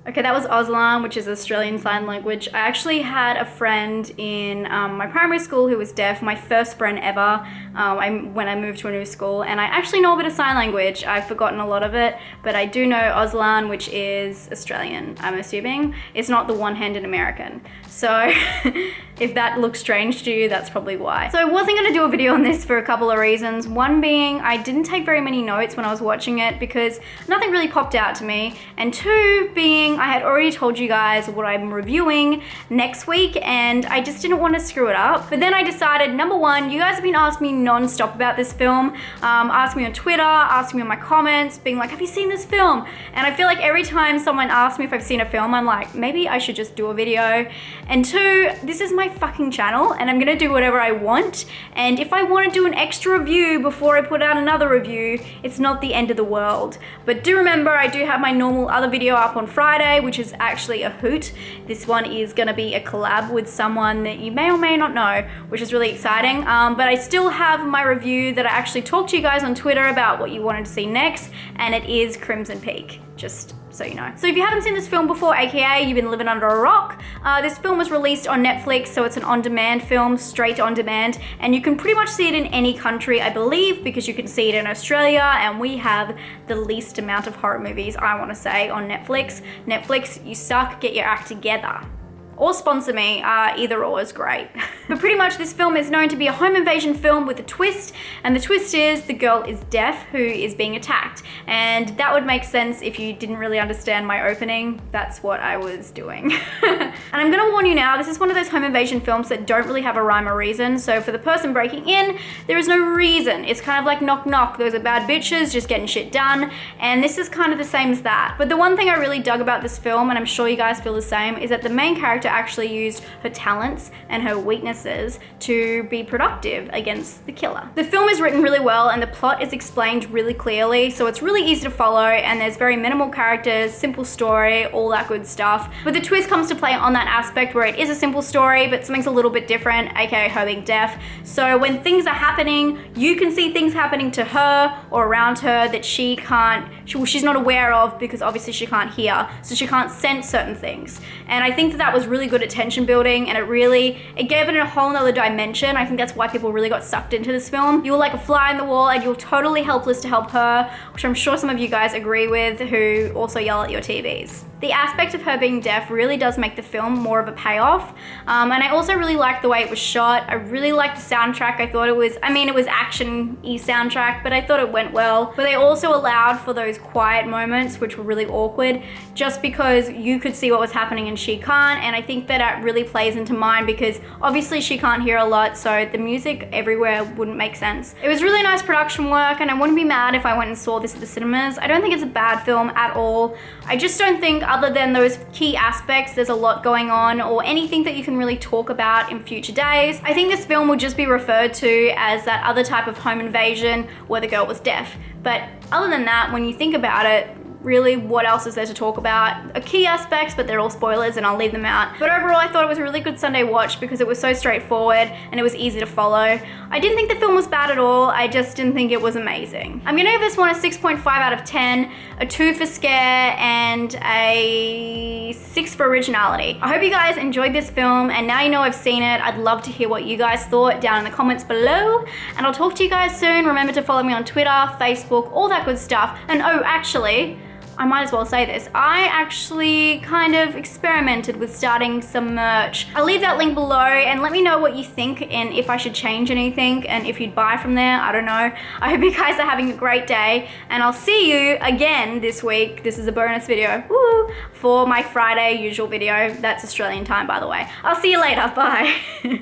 Okay, that was Auslan, which is Australian Sign Language. I actually had a friend in my primary school who was deaf, my first friend ever, when I moved to a new school, and I actually know a bit of sign language. I've forgotten a lot of it, but I do know Auslan, which is Australian, I'm assuming. It's not the one-handed American. So if that looks strange to you, that's probably why. So I wasn't gonna do a video on this for a couple of reasons. One being, I didn't take very many notes when I was watching it because nothing really popped out to me. And two being, I had already told you guys what I'm reviewing next week and I just didn't want to screw it up. But then I decided, number one, you guys have been asking me non-stop about this film, asking me on Twitter, asking me in my comments, being like, have you seen this film? And I feel like every time someone asks me if I've seen a film, I'm like, maybe I should just do a video. And two, this is my fucking channel and I'm gonna do whatever I want. And if I want to do an extra review before I put out another review, it's not the end of the world. But do remember, I do have my normal other video up on Friday, which is actually a hoot. This one is gonna be a collab with someone that you may or may not know, which is really exciting. But I still have my review that I actually talked to you guys on Twitter about what you wanted to see next, and it is Crimson Peak, just so you know. So if you haven't seen this film before, aka you've been living under a rock, this film was released on Netflix, so it's an on-demand film, straight on demand, and you can pretty much see it in any country, I believe, because you can see it in Australia, and we have the least amount of horror movies, I want to say, on Netflix. Netflix, you suck, get your act together. Or sponsor me, either or is great. But pretty much this film is known to be a home invasion film with a twist, and the twist is the girl is deaf who is being attacked. And that would make sense if you didn't really understand my opening. That's what I was doing. And I'm gonna warn you now, this is one of those home invasion films that don't really have a rhyme or reason. So for the person breaking in, there is no reason. It's kind of like knock knock, those are bad bitches just getting shit done. And this is kind of the same as that. But the one thing I really dug about this film, and I'm sure you guys feel the same, is that the main character actually used her talents and her weaknesses to be productive against the killer. The film is written really well and the plot is explained really clearly, so it's really easy to follow and there's very minimal characters, simple story, all that good stuff. But the twist comes to play on that aspect where it is a simple story, but something's a little bit different, aka her being deaf. So when things are happening, you can see things happening to her or around her that she can't, she's not aware of because obviously she can't hear, so she can't sense certain things. And I think that was really good at tension building, and it gave it a whole nother dimension. I think that's why people really got sucked into this film. You were like a fly in the wall and you're totally helpless to help her, which I'm sure some of you guys agree with who also yell at your TVs. The aspect of her being deaf really does make the film more of a payoff. And I also really liked the way it was shot. I really liked the soundtrack. I thought it was action-y soundtrack, but I thought it went well. But they also allowed for those quiet moments, which were really awkward, just because you could see what was happening and she can't. And I think that really plays into mine because obviously she can't hear a lot, so the music everywhere wouldn't make sense. It was really nice production work, and I wouldn't be mad if I went and saw this at the cinemas. I don't think it's a bad film at all. I just don't think, other than those key aspects, there's a lot going on or anything that you can really talk about in future days. I think this film will just be referred to as that other type of home invasion where the girl was deaf. But other than that, when you think about it, really, what else is there to talk about? Key aspects, but they're all spoilers and I'll leave them out. But overall, I thought it was a really good Sunday watch because it was so straightforward and it was easy to follow. I didn't think the film was bad at all, I just didn't think it was amazing. I'm gonna give this one a 6.5 out of 10, a 2 for scare, and a 6 for originality. I hope you guys enjoyed this film, and now you know I've seen it, I'd love to hear what you guys thought down in the comments below, and I'll talk to you guys soon. Remember to follow me on Twitter, Facebook, all that good stuff. And oh, actually, I might as well say this. I actually kind of experimented with starting some merch. I'll leave that link below and let me know what you think and if I should change anything and if you'd buy from there, I don't know. I hope you guys are having a great day and I'll see you again this week. This is a bonus video, woo, for my Friday usual video. That's Australian time, by the way. I'll see you later, bye.